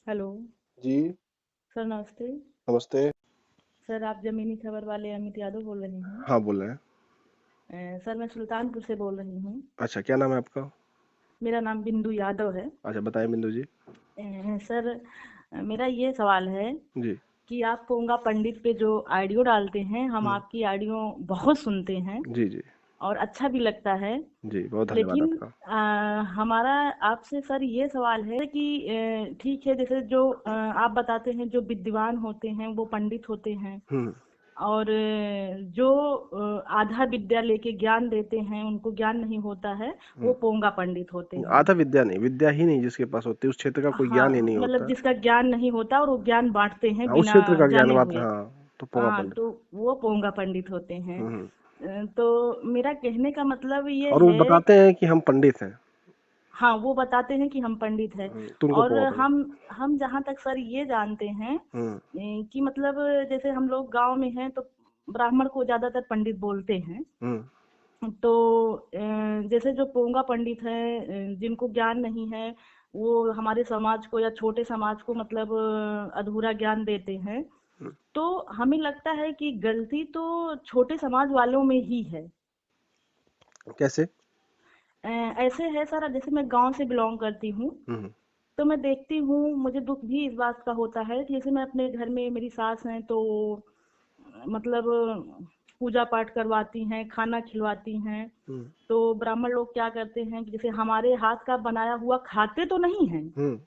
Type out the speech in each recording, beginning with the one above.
Hello. जी, sir नमस्ते। नमस्ते। Sir आप ज़मीनी खबर वाले अमित यादव बोल रहे हैं? हाँ, बोल रहे हैं। सर मैं सुल्तानपुर से बोल रही हूँ। अच्छा, क्या नाम है आपका? मेरा नाम बिंदु यादव है। अच्छा, बताइए बिंदु जी। सर मेरा ये सवाल है जी, कि आप पोंगा पंडित पे जो ऑडियो डालते हैं, हम हुँ, आपकी ऑडियो बहुत सुनते हैं जी, जी, और अच्छा भी लगता है। जी, बहुत धन्यवाद लेकिन आपका। हमारा आपसे सर ये सवाल है कि ठीक है, जैसे जो आप बताते हैं जो विद्वान होते हैं वो पंडित होते हैं, हुँ, और जो आधा विद्या लेके ज्ञान देते हैं उनको ज्ञान नहीं होता है, हुँ। वो पोंगा पंडित होते हैं। आधा विद्या नहीं, विद्या ही नहीं जिसके पास होती है, उस क्षेत्र का कोई ज्ञान ही हाँ, नहीं मतलब होता। जिसका ज्ञान नहीं होता और वो ज्ञान बांटते हैं हाँ, उस बिना क्षेत्र का ज्ञान जाने मात्र हुए। हाँ, तो पोंगा हाँ, पंडित। तो वो पोंगा पंडित होते हैं। हुँ, हुँ। तो मेरा कहने का मतलब ये और वो है। बताते हैं कि हम पंडित हैं। हाँ, वो बताते हैं कि हम पंडित हैं। तो उनको और पोंगा पंडित। हम जहाँ तक सर ये जानते हैं हुँ, कि मतलब जैसे हम लोग गांव में हैं तो ब्राह्मण को ज्यादातर पंडित बोलते हैं। हुँ, तो जैसे जो पोंगा पंडित हैं, जिनको ज्ञान नहीं है, वो हमारे समाज को या छोटे समाज को मतलब अधूरा ज्ञान देते हैं। हुँ। तो हमें लगता है कि गलती तो छोटे समाज वालों में ही है। कैसे? ऐसे है सर, जैसे मैं गांव से बिलोंग करती हूँ, हुँ, हुँ, तो मैं देखती हूँ, मुझे दुख भी इस बात का होता है कि जैसे मैं अपने घर में, मेरी सास हैं तो मतलब पूजा पाठ करवाती हैं, खाना खिलवाती हैं। हुँ, तो ब्राह्मण लोग क्या करते हैं कि जैसे हमारे हाथ का बनाया हुआ खाते तो नहीं हैं, हुँ,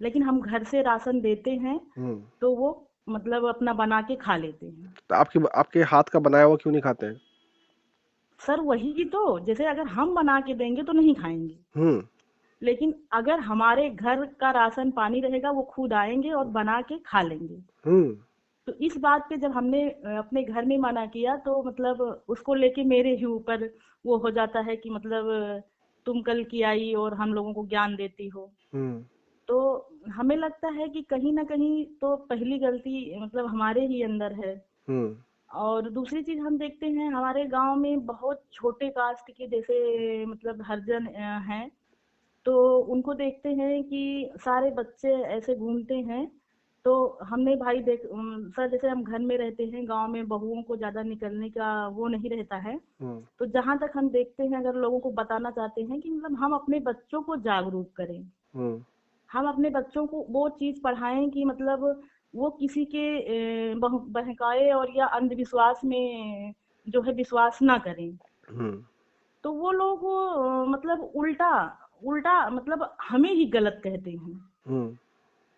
लेकिन हम घर से राशन देते हैं, हुँ। तो वो मतलब अपना बना के खा लेते हैं। तो आपके आपके हाथ का बनाया हुआ क्यों नहीं खाते हैं? सर वही तो, जैसे अगर हम बना के देंगे तो नहीं खाएंगे, हुँ, लेकिन अगर हमारे घर का राशन पानी रहेगा वो खुद आएंगे और बना के खा लेंगे। हुँ, तो इस बात पे जब हमने अपने घर में मना किया तो मतलब उसको लेके मेरे ही ऊपर वो हो जाता है कि मतलब तुम कल की आई और हम लोगों को ज्ञान देती हो। हुँ, तो हमें लगता है कि कहीं ना कहीं तो पहली गलती मतलब हमारे ही अंदर है। हुँ, और दूसरी चीज हम देखते हैं हमारे गांव में बहुत छोटे कास्ट के जैसे मतलब हरिजन हैं, तो उनको देखते हैं कि सारे बच्चे ऐसे घूमते हैं। तो हमने भाई सर जैसे हम घर में रहते हैं, गांव में बहुओं को ज्यादा निकलने का वो नहीं रहता है। हुँ, तो जहां तक हम देखते हैं, अगर लोगों को बताना चाहते हैं कि मतलब हम अपने बच्चों को जागरूक करें, हुँ, हम अपने बच्चों को वो चीज पढ़ाएं कि मतलब वो किसी के बहकाए और या अंधविश्वास में जो है विश्वास ना करें। हुँ, तो वो लोग मतलब उल्टा उल्टा मतलब हमें ही गलत कहते हैं। हुँ,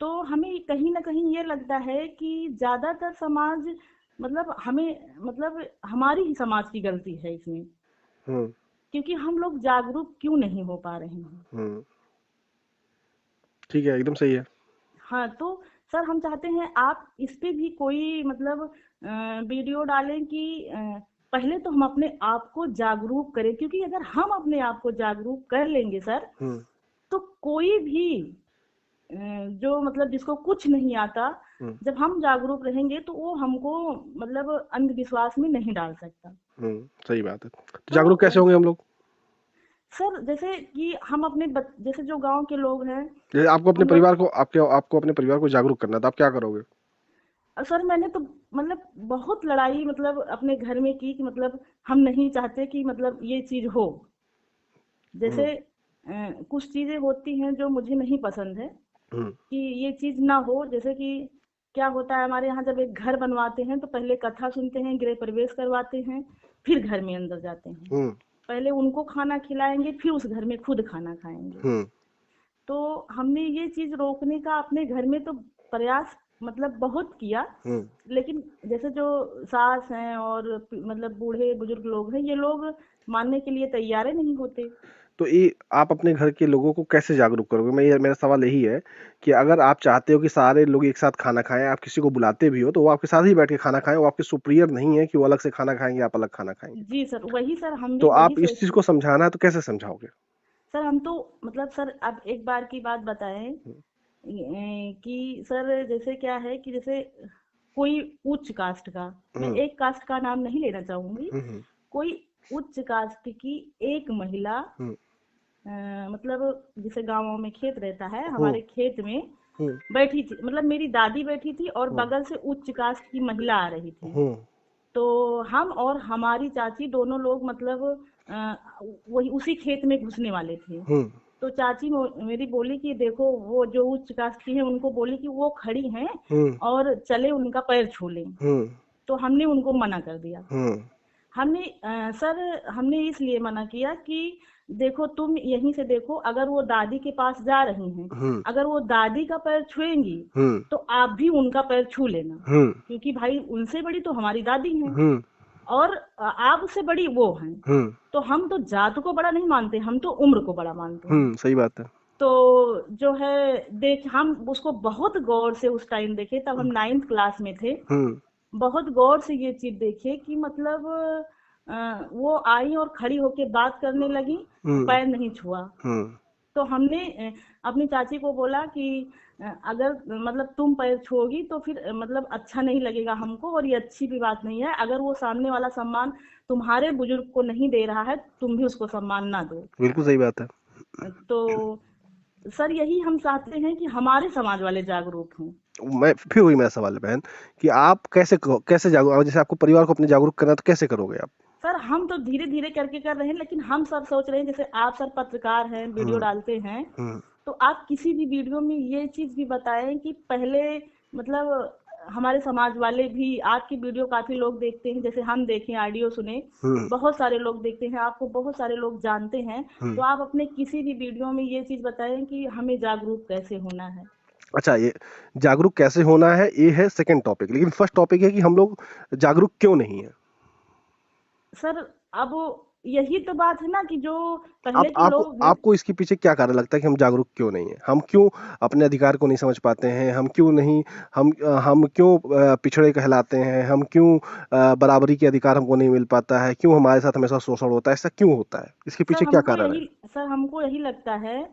तो हमें कहीं ना कहीं ये लगता है कि ज्यादातर समाज मतलब हमें मतलब हमारी ही समाज की गलती है इसमें, हुँ, क्योंकि हम लोग जागरूक क्यों नहीं हो पा रहे हैं। हुँ। ठीक है, एकदम सही है। हाँ, तो सर हम चाहते हैं आप इस पे भी कोई मतलब वीडियो डालें कि पहले तो हम अपने आप को जागरूक करें, क्योंकि अगर हम अपने आप को जागरूक कर लेंगे सर, हुँ, तो कोई भी जो मतलब जिसको कुछ नहीं आता, हुँ, जब हम जागरूक रहेंगे तो वो हमको मतलब अंधविश्वास में नहीं डाल सकता। हुँ, सही बात है। तो तो जागरूक कैसे होंगे हम लोग? सर जैसे कि हम अपने जैसे जो गांव के लोग हैं, जैसे आपको अपने हम परिवार लोग, को आपको अपने परिवार को जागरूक करना है, तो आप क्या करोगे? सर मैंने तो मतलब बहुत लड़ाई मतलब अपने घर में की कि मतलब हम नहीं चाहते कि मतलब ये चीज हो। हुँ, जैसे कुछ चीजें होती हैं जो मुझे नहीं पसंद है हुँ, कि ये चीज ना हो। जैसे कि क्या होता है हमारे यहाँ, जब एक घर बनवाते हैं तो पहले कथा सुनते हैं, गृह प्रवेश करवाते हैं, फिर घर में अंदर जाते हैं। हुँ, पहले उनको खाना खिलाएंगे, फिर उस घर में खुद खाना खाएंगे। हुँ, तो हमने ये चीज रोकने का अपने घर में तो प्रयास मतलब बहुत किया, हुँ। लेकिन जैसे जो सास हैं और मतलब बूढ़े बुजुर्ग लोग हैं, ये लोग मानने के लिए तैयार ही नहीं होते। तो ये आप अपने घर के लोगों को कैसे जागरूक करोगे? मेरा सवाल यही है कि अगर आप चाहते हो कि सारे लोग एक साथ खाना खाएँ, आप किसी को बुलाते भी हो, तो वो आपके साथ ही बैठ के खाना खाएँ, वो आपके सुपीरियर नहीं है कि वो अलग से खाना खाएँगे, आप अलग खाना खाएँगे। जी सर, वही सर, हम तो भी वही आप इस चीज़ सोच। को समझाना है तो कैसे समझाओगे? सर हम तो मतलब सर अब एक बार की बात बताएं हुँ, कि सर जैसे क्या है कि जैसे कोई उच्च कास्ट का, मैं हुँ, एक कास्ट का नाम नहीं लेना चाहूंगी, हुँ, हुँ, कोई उच्च कास्ट की एक महिला हुँ, मतलब जैसे गांवों में खेत रहता है, हुँ, हमारे खेत में हम्म। बैठी थी, मतलब मेरी दादी बैठी थी और हम्म। बगल से उच्च कास्ट की महिला आ रही थी। हम्म। तो हम और हमारी चाची दोनों लोग मतलब अ, वही उसी खेत में घुसने वाले थे। हम्म। तो चाची मेरी बोली कि देखो वो जो उच्च कास्ट की है उनको बोली कि वो खड़ी हैं हम्म। और चले उनका पैर छू लें। हम्म। तो हमने उनको मना कर दिया। हम्म। हमने सर हमने इसलिए मना किया कि देखो तुम यहीं से देखो, अगर वो दादी के पास जा रही हैं, हम्म। अगर वो दादी का पैर छुएंगी हम्म। तो आप भी उनका पैर छू लेना, हम्म। क्योंकि भाई उनसे बड़ी तो हमारी दादी हैं हम्म। और आप उससे बड़ी वो हैं। हम्म। तो हम तो जात को बड़ा नहीं मानते, हम तो उम्र को बड़ा मानते हैं। सही बात है। तो जो है देख हम उसको बहुत गौर से उस टाइम देखे, तब हम 9th क्लास में थे। हम्म। बहुत गौर से ये चीज देखे कि मतलब वो आई और खड़ी होके बात करने लगी, हम्म। पैर नहीं छुआ। हम्म। तो हमने अपनी चाची को बोला कि अगर मतलब तुम पैर छुओगी तो फिर मतलब अच्छा नहीं लगेगा हमको, और ये अच्छी भी बात नहीं है। अगर वो सामने वाला सम्मान तुम्हारे बुजुर्ग को नहीं दे रहा है, तुम भी उसको सम्मान ना दो। बिल्कुल सही बात है। तो सर यही हम चाहते हैं कि हमारे समाज वाले जागरूक हों। मैं फिर वही मेरा सवाल है बहन, कि आप कैसे जागरूक, जैसे आपको परिवार को अपने जागरूक करना है, तो कैसे करोगे आप? सर हम तो धीरे धीरे करके कर रहे हैं, लेकिन हम सब सोच रहे हैं, जैसे आप सर पत्रकार हैं, वीडियो हम्म। डालते हैं, हम्म। तो आप किसी भी वीडियो में ये चीज भी बताएं कि पहले मतलब हमारे समाज वाले भी आपकी वीडियो काफी लोग देखते हैं, जैसे हम देखें ऑडियो सुने, हम्म। बहुत सारे लोग देखते हैं, आपको बहुत सारे लोग जानते हैं। तो हम्म। आप अपने किसी भी वीडियो में ये चीज बताएं कि हमें जागरूक कैसे होना है। अच्छा, ये जागरूक कैसे होना है ये है सेकंड टॉपिक, लेकिन फर्स्ट टॉपिक है कि हम लोग जागरूक क्यों नहीं है। सर अब यही तो बात है ना कि जो आप पहले के आपको लोग हैं। आपको इसके पीछे क्या कारण लगता है कि हम जागरूक क्यों नहीं है? हम क्यों अपने अधिकार को नहीं समझ पाते हैं? हम क्यों नहीं, हम क्यों पिछड़े कहलाते हैं? हम क्यों बराबरी के अधिकार हमको नहीं मिल पाता है? क्यों हमारे साथ हमेशा शोषण होता है? ऐसा क्यों होता है? इसके सर पीछे क्या हमको कारण है? यही सर हमको यही लगता है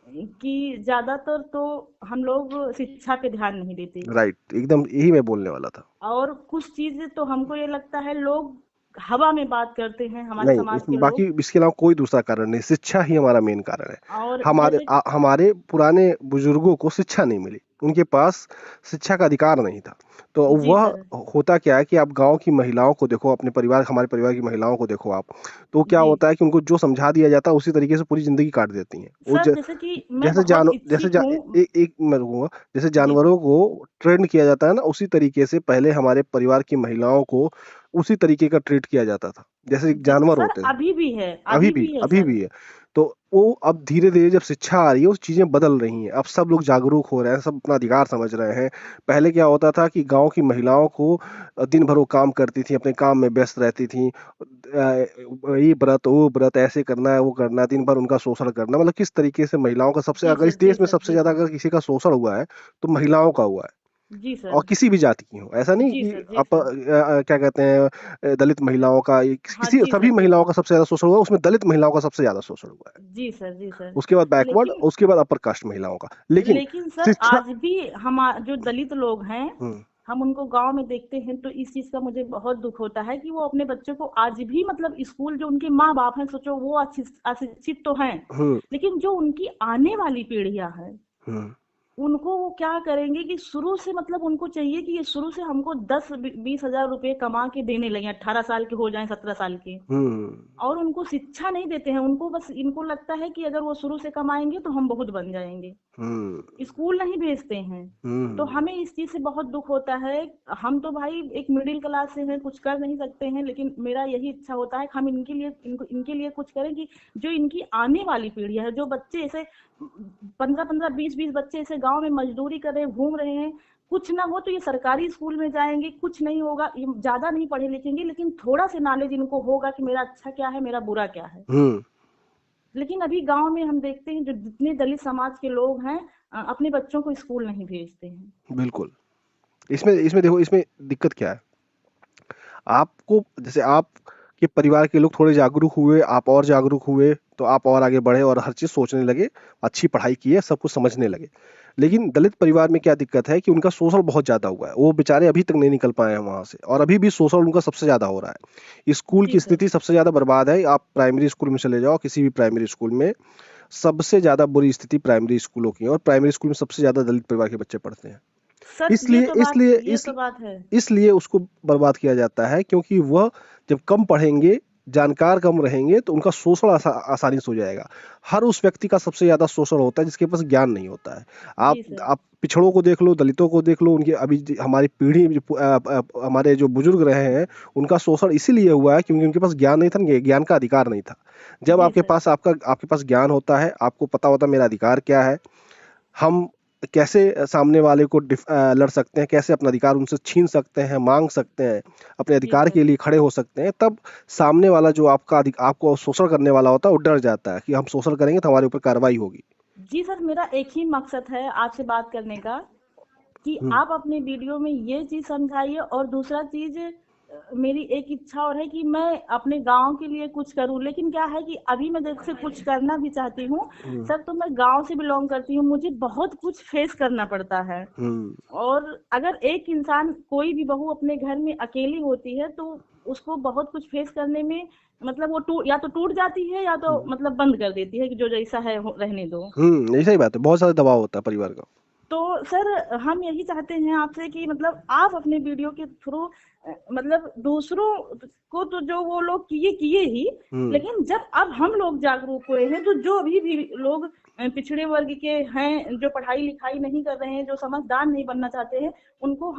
कि ज्यादातर तो हम लोग शिक्षा पे ध्यान नहीं देते, राइट, एकदम यही मैं बोलने वाला था। और कुछ चीजें तो हमको ये लगता है लोग हवा में बात करते हैं हमारे नहीं, समाज के बाकी लोग। इसके अलावा कोई दूसरा कारण नहीं, शिक्षा ही हमारा मेन कारण है। और जैसे हमारे पुराने बुजुर्गों को शिक्षा नहीं मिली, उनके पास शिक्षा का अधिकार नहीं था। तो जी वह सर। होता क्या है कि आप गांव की महिलाओं को देखो, अपने परिवार, हमारे परिवार की महिलाओं को देखो आप, तो क्या जी होता है कि उनको जो समझा दिया जाता है उसी तरीके से पूरी जिंदगी काट देती हैं वो। सर, जैसे कि मैं जैसे बहुत जैसे इच्छुक हूँ। एक मैं रुकूंगा, जैसे जी जानवरों को ट्रेंड किया जाता है ना, उसी तरीके से पहले हमारे परिवार की महिलाओं को उसी तरीके का ट्रीट किया जाता था, जैसे एक जी जानवर सर, होते थे। अभी भी है, अभी अभी भी भी है अभी सर। भी है। तो वो अब धीरे धीरे जब शिक्षा आ रही है, उस चीजें बदल रही हैं, अब सब लोग जागरूक हो रहे हैं, सब अपना अधिकार समझ रहे हैं। पहले क्या होता था कि गांव की महिलाओं को दिन भर वो काम करती थी, अपने काम में व्यस्त रहती थी, ये व्रत वो व्रत, ऐसे करना है वो करना है, दिन भर उनका शोषण करना, मतलब किस तरीके से महिलाओं का सबसे, जी अगर सर, इस जी देश में सर, सबसे जी ज्यादा सर, अगर किसी का शोषण हुआ है तो महिलाओं का हुआ है। जी और सर, किसी भी जाति की हो, ऐसा नहीं जी कि सर, जी आप सर। क्या कहते हैं, दलित महिलाओं का, हाँ किसी जी सभी सर, जी महिलाओं सर, का सबसे ज्यादा शोषण हुआ, उसमें दलित महिलाओं का सबसे ज्यादा शोषण हुआ है। जी सर, जी सर। उसके बाद बैकवर्ड, लेकिन उसके बाद अपर कास्ट महिलाओं का, लेकिन लेकिन सर शिक्षा। आज भी हम जो दलित लोग हैं, हम्म। हम उनको गांव में देखते हैं तो इस चीज का मुझे बहुत दुख होता है कि वो अपने बच्चों को आज भी मतलब स्कूल, जो उनके माँ बाप हैं, सोचो वो अशिक्षित तो हैं, हम्म। लेकिन जो उनकी आने वाली पीढ़ियां हैं हम्म। उनको वो क्या करेंगे कि शुरू से मतलब उनको चाहिए कि ये शुरू से हमको 10-20 हजार रुपए कमा के देने लगे, 18 साल के हो जाएं, 17 साल के। हम्म। और उनको शिक्षा नहीं देते हैं, उनको बस इनको लगता है कि अगर वो शुरू से कमाएंगे तो हम बहुत बन जाएंगे, हम्म। स्कूल नहीं भेजते हैं। तो हम्म। हमें इस चीज से बहुत दुख होता है। हम तो भाई एक मिडिल क्लास से हैं, कुछ कर नहीं सकते हैं, लेकिन मेरा यही इच्छा होता है कि हम इनके लिए कुछ करें कि जो इनकी आने वाली पीढ़ी है, जो बच्चे ऐसे 15-15 20-20 बच्चे ऐसे गांव में मजदूरी कर रहे हैं, घूम रहे हैं, कुछ ना हो तो ये सरकारी स्कूल में जाएंगे, कुछ नहीं होगा, ये ज्यादा नहीं पढ़े लिखेंगे, लेकिन थोड़ा से नॉलेज इनको होगा कि मेरा अच्छा क्या है, मेरा बुरा क्या है। हम्म। लेकिन अभी गांव में हम देखते हैं जो जितने दलित समाज के लोग हैं अपने बच्चों को स्कूल नहीं भेजते हैं। बिल्कुल। इसमें इसमें देखो, इसमें दिक्कत क्या है, आपको जैसे आप के परिवार के लोग थोड़े जागरूक हुए, आप और जागरूक हुए, तो आप और आगे बढ़े और हर चीज सोचने लगे, अच्छी पढ़ाई की है, सब कुछ समझने लगे। लेकिन दलित परिवार में क्या दिक्कत है कि उनका शोषण बहुत ज्यादा हुआ है, वो बेचारे अभी तक नहीं निकल पाए हैं वहां से, और अभी भी शोषण उनका सबसे ज्यादा हो रहा है। स्कूल जी की सर। स्थिति सबसे ज्यादा बर्बाद है, आप प्राइमरी स्कूल में चले जाओ, किसी भी प्राइमरी स्कूल में सबसे ज्यादा बुरी स्थिति प्राइमरी स्कूलों की है, और प्राइमरी स्कूल में सबसे ज्यादा दलित परिवार के बच्चे पढ़ते हैं। सर इसलिए इसलिए ये इस तो बात है। इसलिए उसको बर्बाद किया जाता है, क्योंकि वह जब कम पढ़ेंगे, जानकार कम रहेंगे, तो उनका शोषण आसानी से हो जाएगा। हर उस व्यक्ति का सबसे ज्यादा शोषण होता है जिसके पास ज्ञान नहीं होता है। जी सर। आप पिछड़ों को देख लो, दलितों को देख लो, उनकी अभी हमारी पीढ़ी हमारे जो बुजुर्ग रहे हैं, उनका शोषण इसीलिए हुआ है क्योंकि उनके पास ज्ञान नहीं था, ज्ञान का अधिकार नहीं था। जब जी सर। आपके पास ज्ञान होता है, आपको पता होता है मेरा अधिकार क्या है, हम कैसे सामने वाले को लड़ सकते हैं, कैसे अपना अधिकार उनसे छीन सकते हैं, मांग सकते हैं, अपने जी अधिकार सर। के लिए खड़े हो सकते हैं, तब सामने वाला जो आपको शोषण करने वाला होता है वो डर जाता है कि हम शोषण करेंगे तो हमारे ऊपर कार्रवाई होगी। जी सर, मेरा एक ही मकसद है आपसे बात करने का, कि हम्म। आप अपने वीडियो में ये चीज़ समझाइए, और दूसरा चीज़ मेरी एक इच्छा और है कि मैं अपने गाँव के लिए कुछ करूँ। लेकिन क्या है कि अभी मैं जैसे कुछ करना भी चाहती हूँ हम्म। सर, तो मैं गाँव से बिलॉन्ग करती हूँ, मुझे बहुत कुछ फेस करना पड़ता है। हम्म। और अगर एक इंसान, कोई भी बहू अपने घर में अकेली होती है, तो उसको बहुत कुछ फेस करने में, मतलब वो या तो टूट जाती है, या तो हम्म। मतलब बंद कर देती है कि जो जैसा है रहने दो। यही सही बात है, बहुत सारा दबाव होता है परिवार का। तो सर, हम यही चाहते हैं आपसे कि मतलब आप अपने वीडियो के थ्रू मतलब दूसरों को, तो जो वो लोग किए किए ही, हम्म। लेकिन जब अब हम लोग जागरूक हुए हैं, तो जो अभी भी लोग पिछड़े वर्ग के हैं, जो पढ़ाई लिखाई नहीं कर रहे हैं, जो समझदार नहीं बनना चाहते हैं, उनको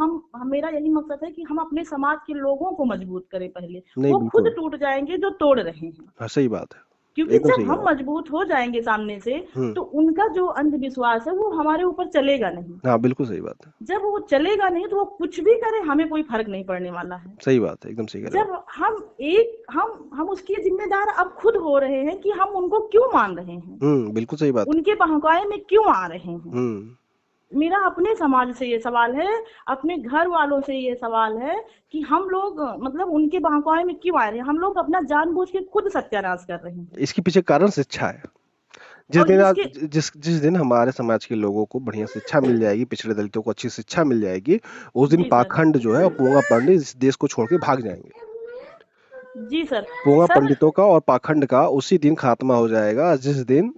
मेरा यही मकसद है कि हम अपने समाज के लोगों को मजबूत करें पहले। नहीं, वो खुद बिल्कुल। टूट जाएंगे जो तोड़ रहे हैं। हाँ, सही बात है, क्योंकि एकदम जब सही कहा हम आप। मजबूत हो जाएंगे सामने से, हम्म। तो उनका जो अंधविश्वास है वो हमारे ऊपर चलेगा नहीं। हाँ, बिल्कुल सही बात है। जब वो चलेगा नहीं, तो वो कुछ भी करे, हमें कोई फर्क नहीं पड़ने वाला है। सही बात है, एकदम सही कह रहे हो आप। जब हम उसके जिम्मेदार अब खुद हो रहे हैं कि हम उनको क्यों मान रहे हैं, बिल्कुल सही बात है। उनके बहकावे में क्यों आ रहे हैं। हम्म। मेरा अपने समाज से ये सवाल है, अपने घर वालों से ये सवाल है, कि हम लोग मतलब उनके बहकावे में क्यों आ रहे हैं। हम लोग अपना जानबूझ के खुद सत्यानाश कर रहे हैं। इसके पीछे कारण शिक्षा है। और इसके जिस दिन हमारे समाज के लोगों को बढ़िया शिक्षा मिल जाएगी, पिछड़े दलितों को अच्छी शिक्षा मिल जाएगी, उस दिन जी सर। पाखंड जो है वो पोंगा पंडित इस देश को छोड़ के भाग जाएंगे। जी सर। पोंगा सर, पंडितों का और पाखंड का उसी दिन खात्मा हो जाएगा, जिस दिन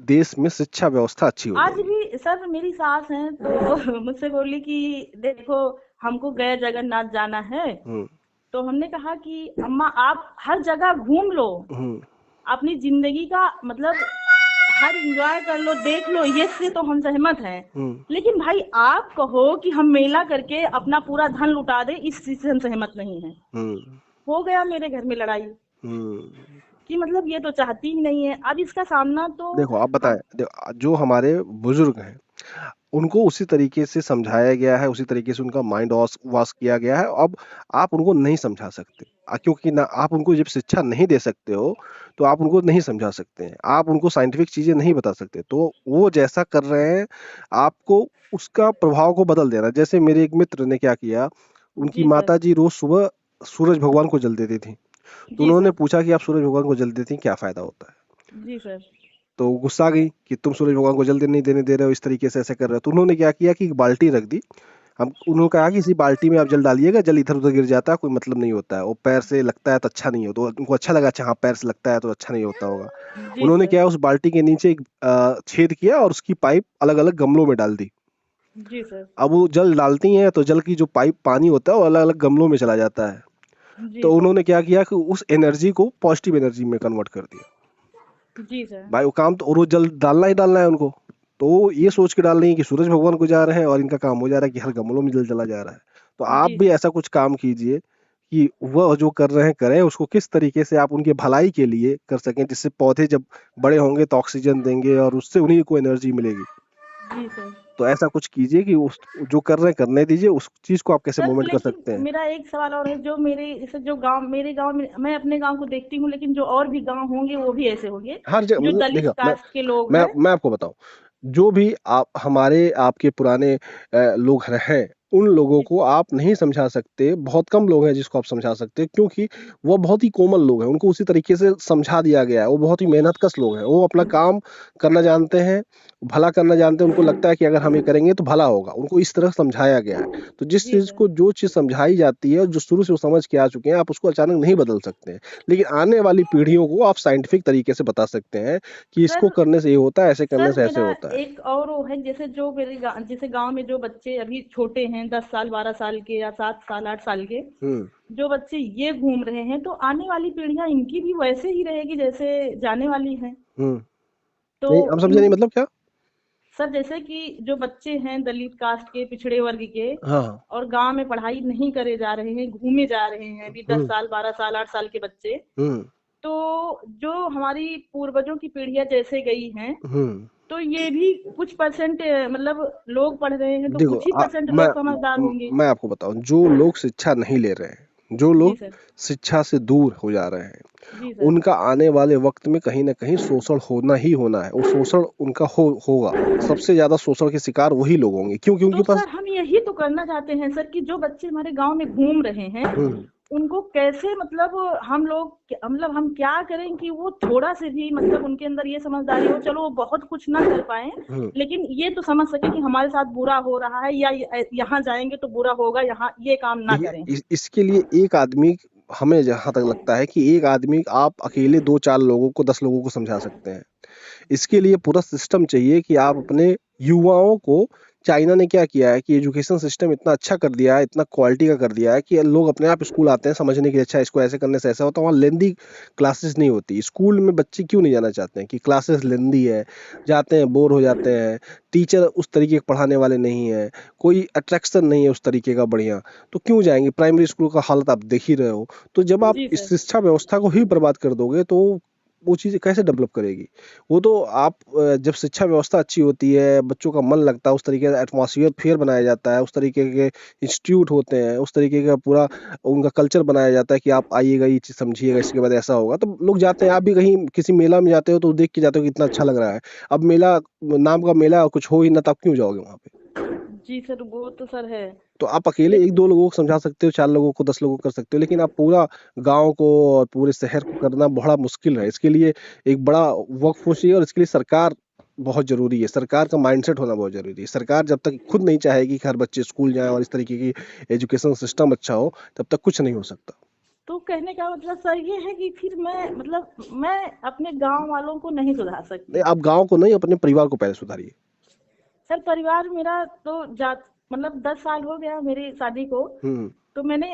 देश में शिक्षा व्यवस्था अच्छी हो आज जाएगी। भी सर मेरी सास हैं, तो मुझसे बोली कि देखो, हमको गया जगन्नाथ जाना है। हम्म। तो हमने कहा कि अम्मा, आप हर जगह घूम लो, हम्म। अपनी जिंदगी का मतलब हर एंजॉय कर लो, देख लो, ये से तो हम सहमत हैं। हम्म। लेकिन भाई, आप कहो कि हम मेला करके अपना पूरा धन लुटा दे, इस चीज से हम सहमत नहीं है। हम्म। हो गया मेरे घर में लड़ाई, हम्म। कि मतलब ये तो चाहती ही नहीं है। अब इसका सामना तो देखो, आप बताएं, हम। जो हमारे बुजुर्ग हैं, उनको उसी तरीके से समझाया गया है, उसी तरीके से उनका माइंड वॉश वॉश किया गया है। अब आप उनको नहीं समझा सकते, क्योंकि ना आप उनको जब शिक्षा नहीं दे सकते हो, तो आप उनको नहीं समझा सकते हैं, आप उनको साइंटिफिक चीजें नहीं बता सकते, तो वो जैसा कर रहे हैं, आपको उसका प्रभाव को बदल देना। जैसे मेरे एक मित्र ने क्या किया, उनकी जी सर। माता जी रोज सुबह सूरज भगवान को जल देती थी। तो जी उन्होंने सर। पूछा कि आप सूरज भगवान को जल देती हैं, क्या फायदा होता है? जी सर। तो वो गुस्सा आ गई कि तुम सूरज भगवान को जल नहीं देने दे रहे हो, इस तरीके से ऐसे कर रहे हो। तो उन्होंने क्या किया कि एक बाल्टी रख दी। हम उन्होंने कहा कि इसी बाल्टी में आप जल डालिएगा, जल इधर उधर गिर जाता है, कोई मतलब नहीं होता है, वो पैर से लगता है तो अच्छा नहीं हो। तो उनको अच्छा लगा, अच्छा हाँ, पैर से लगता है तो अच्छा नहीं होता होगा। जी उन्होंने सर। क्या, उस बाल्टी के नीचे एक छेद किया और उसकी पाइप अलग अलग गमलों में डाल दी। जी सर। अब वो जल डालती हैं तो जल की जो पाइप पानी होता है वो अलग अलग गमलों में चला जाता है। जी तो सर। उन्होंने क्या किया कि उस एनर्जी को पॉजिटिव एनर्जी में कन्वर्ट कर दिया। जी सर। भाई वो काम तो रोज जल डालना ही डालना है उनको। तो वो ये सोच के डाल रही है कि सूरज भगवान को जा रहे हैं, और इनका काम हो जा रहा है कि हर गमलों में जल चला जा रहा है। तो आप जी भी सर। ऐसा कुछ काम कीजिए कि वह जो कर रहे हैं करें, उसको किस तरीके से आप उनके भलाई के लिए कर सकें, जिससे पौधे जब बड़े होंगे तो ऑक्सीजन देंगे और उससे उन्हीं को एनर्जी मिलेगी। जी सर। तो ऐसा कुछ कीजिए कि उस जो कर रहे हैं करने दीजिए, उस चीज को आप कैसे सर, मूवमेंट कर लेकिन सकते हैं। मेरा एक सवाल और है, जो मेरे जैसे जो गांव, मेरे गांव में, मैं अपने गांव को देखती हूँ, लेकिन जो और भी गांव होंगे वो भी ऐसे होंगे, हर जगह जो मतलब दलित देखो, कास्ट के लोग मैं हैं। मैं आपको बताऊं, जो भी आप हमारे आपके पुराने लोग हैं, उन लोगों जी को आप नहीं समझा सकते। बहुत कम लोग हैं जिसको आप समझा सकते हैं, क्योंकि वो बहुत ही कोमल लोग हैं, उनको उसी तरीके से समझा दिया गया है। वो बहुत ही मेहनतकश लोग हैं, वो अपना काम करना जानते हैं, भला करना जानते हैं, उनको लगता है कि अगर हम ये करेंगे तो भला होगा, उनको इस तरह समझाया गया है। तो जिस जी चीज सर। को जो चीज समझाई जाती है और जो शुरू से वो समझ के आ चुके हैं, आप उसको अचानक नहीं बदल सकते हैं। लेकिन आने वाली पीढ़ियों को आप साइंटिफिक तरीके से बता सकते हैं कि इसको सर करने से ये होता है, ऐसे करने सर से ऐसे मेरा होता है। एक और वो है, जैसे जो जैसे गांव में जो बच्चे अभी छोटे हैं, 10 साल 12 साल के या 7 साल 8 साल के, हम्म। जो बच्चे ये घूम रहे हैं, तो आने वाली पीढ़ियां इनकी भी वैसे ही रहेगी जैसे जाने वाली हैं। हम्म। तो नहीं, हम समझे इन नहीं, मतलब क्या? सर जैसे कि जो बच्चे हैं दलित कास्ट के, पिछड़े वर्ग के, हाँ, हाँ। और गांव में पढ़ाई नहीं करे जा रहे हैं, घूमे जा रहे हैं, अभी दस हम्म। साल 12 साल 8 साल के बच्चे, हम्म। तो जो हमारी पूर्वजों की पीढ़ियां जैसे गई हैं, हम्म। तो ये भी कुछ परसेंट मतलब लोग पढ़ रहे हैं, तो देखो, कुछ ही परसेंट मैं लोग समझदार होंगे। मैं आपको बताऊं, जो लोग शिक्षा नहीं ले रहे हैं, जो जी लोग सर। शिक्षा से दूर हो जा रहे हैं, जी सर। उनका आने वाले वक्त में कहीं ना कहीं शोषण होना ही होना है। वो शोषण उनका होगा। सबसे ज्यादा शोषण के शिकार वही लोग होंगे। क्यों? क्योंकि तो पास। सर हम यही तो करना चाहते हैं सर, कि जो बच्चे हमारे गांव में घूम रहे हैं, हम्म। उनको कैसे मतलब हम लोग मतलब हम क्या करें कि वो थोड़ा से भी मतलब उनके अंदर ये समझदारी हो, चलो वो बहुत कुछ ना कर पाए, हम्म। लेकिन ये तो समझ सके कि हमारे साथ बुरा हो रहा है, या यहाँ जाएंगे तो बुरा होगा, यहाँ ये काम ना देखिए, करें। इसके लिए एक आदमी, हमें जहां तक लगता है कि एक आदमी आप अकेले दो चार लोगों को 10 लोगों को समझा सकते हैं। इसके लिए पूरा सिस्टम चाहिए कि आप अपने युवाओं को, चाइना ने क्या किया है कि एजुकेशन सिस्टम इतना अच्छा कर दिया है, इतना क्वालिटी का कर दिया है कि लोग अपने आप स्कूल आते हैं समझने के लिए, अच्छा इसको ऐसे करने से ऐसा होता है। वहाँ लेंदी क्लासेस नहीं होती। स्कूल में बच्चे क्यों नहीं जाना चाहते हैं कि क्लासेस लेंदी है, जाते हैं बोर हो जाते हैं, टीचर उस तरीके के पढ़ाने वाले नहीं है, कोई अट्रैक्शन नहीं है उस तरीके का बढ़िया, तो क्यों जाएंगे? प्राइमरी स्कूल का हालत आप देख ही रहे हो। तो जब आप जी इस सर। शिक्षा व्यवस्था को ही बर्बाद कर दोगे तो वो चीज़ कैसे डेवलप करेगी? वो तो आप जब शिक्षा व्यवस्था अच्छी होती है, बच्चों का मन लगता है, उस तरीके का एटमॉस्फेयर फेयर बनाया जाता है, उस तरीके के इंस्टीट्यूट होते हैं, उस तरीके का पूरा उनका कल्चर बनाया जाता है कि आप आइएगा, ये चीज़ समझिएगा, इसके बाद ऐसा होगा, तो लोग जाते हैं। आप भी कहीं किसी मेला में जाते हो तो देख के जाते हो कि इतना अच्छा लग रहा है। अब मेला नाम का मेला, कुछ हो ही ना, तो आप क्यों जाओगे वहाँ पे? जी सर, वो तो सर है। तो आप अकेले एक लेकिन दो लोगों को समझा सकते हो, 4 लोगों को, 10 लोगों को कर सकते हो, लेकिन आप पूरा गांव को और पूरे शहर को करना बड़ा मुश्किल है। इसके लिए एक बड़ा वर्कफोर्स चाहिए और इसके लिए सरकार बहुत जरूरी है। सरकार का माइंडसेट होना बहुत जरूरी है। सरकार जब तक खुद नहीं चाहेगी कि हर बच्चे स्कूल जाएं और इस तरीके की एजुकेशन सिस्टम अच्छा हो, तब तक कुछ नहीं हो सकता। तो कहने का मतलब सर ये है कि फिर मैं मतलब मैं अपने गांव वालों को नहीं सुधार नहीं, सकती। आप गांव को नहीं, अपने परिवार को पहले सुधारिए। सर परिवार मेरा तो जात मतलब 10 साल हो गया मेरी शादी को, हम्म। तो मैंने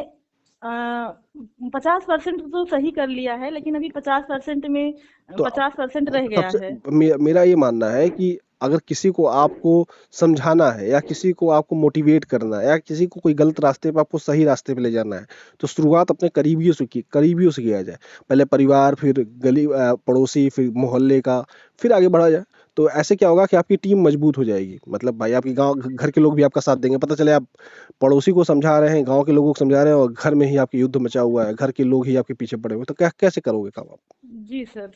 50% तो सही कर लिया है, लेकिन अभी 50% में तो 50% रह गया सबसे है। मेरा ये मानना है कि अगर किसी को आपको समझाना है या किसी को आपको मोटिवेट करना है या किसी को कोई गलत रास्ते पे आपको सही रास्ते पे ले जाना है, तो शुरुआत अपने करीबियों से किया जाए। पहले परिवार, फिर गली पड़ोसी, फिर मोहल्ले का, फिर आगे बढ़ा जाए। तो ऐसे क्या होगा कि आपकी टीम मजबूत हो जाएगी। मतलब भाई, आपके गांव घर के लोग भी आपका साथ देंगे। पता चले आप पड़ोसी को समझा रहे हैं, गांव के लोगों को समझा रहे हैं, और घर में ही आपके युद्ध मचा हुआ है, घर के लोग ही आपके पीछे पड़े हुए हैं, तो क्या कैसे करोगे काम आप? जी सर।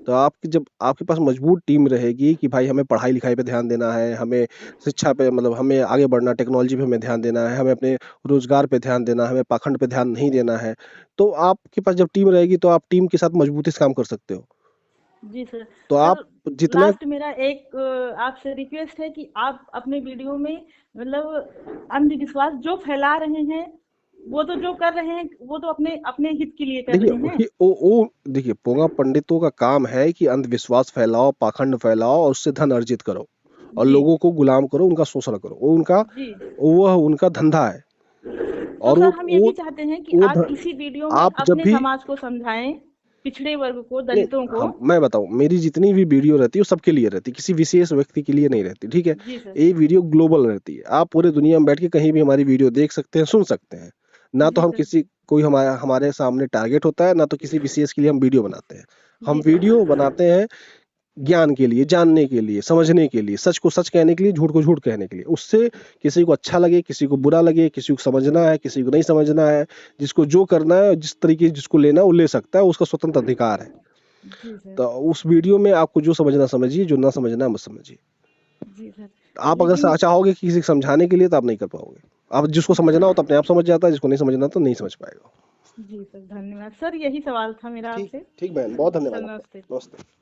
तो आपकी जब आपके पास मजबूत टीम रहेगी कि भाई हमें पढ़ाई लिखाई पे ध्यान देना है, हमें शिक्षा पे, मतलब हमें आगे बढ़ना, टेक्नोलॉजी पे हमें ध्यान देना है, हमें अपने रोजगार पे ध्यान देना है, हमें पाखंड पे ध्यान नहीं देना है, तो आपके पास जब टीम रहेगी तो आप टीम के साथ मजबूती से काम कर सकते हो। जी सर। तो सर आप जितना। लास्ट मेरा एक आपसे रिक्वेस्ट है कि आप अपने वीडियो में मतलब अंधविश्वास जो फैला रहे हैं, वो तो जो कर रहे हैं वो तो अपने अपने हित के लिए कर देखिए, रहे हैं। देखिए, पोंगा पंडितों का काम है कि अंधविश्वास फैलाओ, पाखंड फैलाओ और उससे धन अर्जित करो और जी। लोगों को गुलाम करो, उनका शोषण करो। जी। वो उनका धंधा है। तो और सर हम ये भी चाहते हैं कि वो आप इसी वीडियो में आप जब अपने भी। समाज को समझाएं, पिछड़े वर्ग को, नहीं, दलितों को। हम मैं बताऊं, मेरी जितनी भी वीडियो रहती है वो सबके लिए रहती है, किसी विशेष व्यक्ति के लिए नहीं रहती, ठीक है? जी सर। ये वीडियो ग्लोबल रहती है। आप पूरे दुनिया में बैठ के कहीं भी हमारी वीडियो देख सकते हैं, सुन सकते हैं। ना तो जी हम सर। किसी कोई हमारे सामने टारगेट होता है, ना तो किसी विशेष के लिए हम वीडियो बनाते हैं। हम जी सर। वीडियो बनाते हैं ज्ञान के लिए, जानने के लिए, समझने के लिए, सच को सच कहने के लिए, झूठ को झूठ कहने के लिए। उससे किसी को अच्छा लगे, किसी को बुरा लगे, किसी को समझना है, किसी को नहीं समझना है, जिसको जो करना है, जिस तरीके जिसको लेना है वो ले सकता है, उसका स्वतंत्र अधिकार है। जी सर। तो उस वीडियो में आपको जो समझना समझिए, जो ना समझना मत समझिए। जी सर। आप अगर लेकिन चाहोगे कि किसी को समझाने के लिए, तो आप नहीं कर पाओगे। आप जिसको जी समझना हो तो अपने आप समझ जाता है, जिसको नहीं समझना तो नहीं समझ पाएगा। जी सर, धन्यवाद सर, यही सवाल था मेरा ठीक आपसे। ठीक बहन, बहुत सर धन्यवाद आपका। नमस्ते। नमस्ते।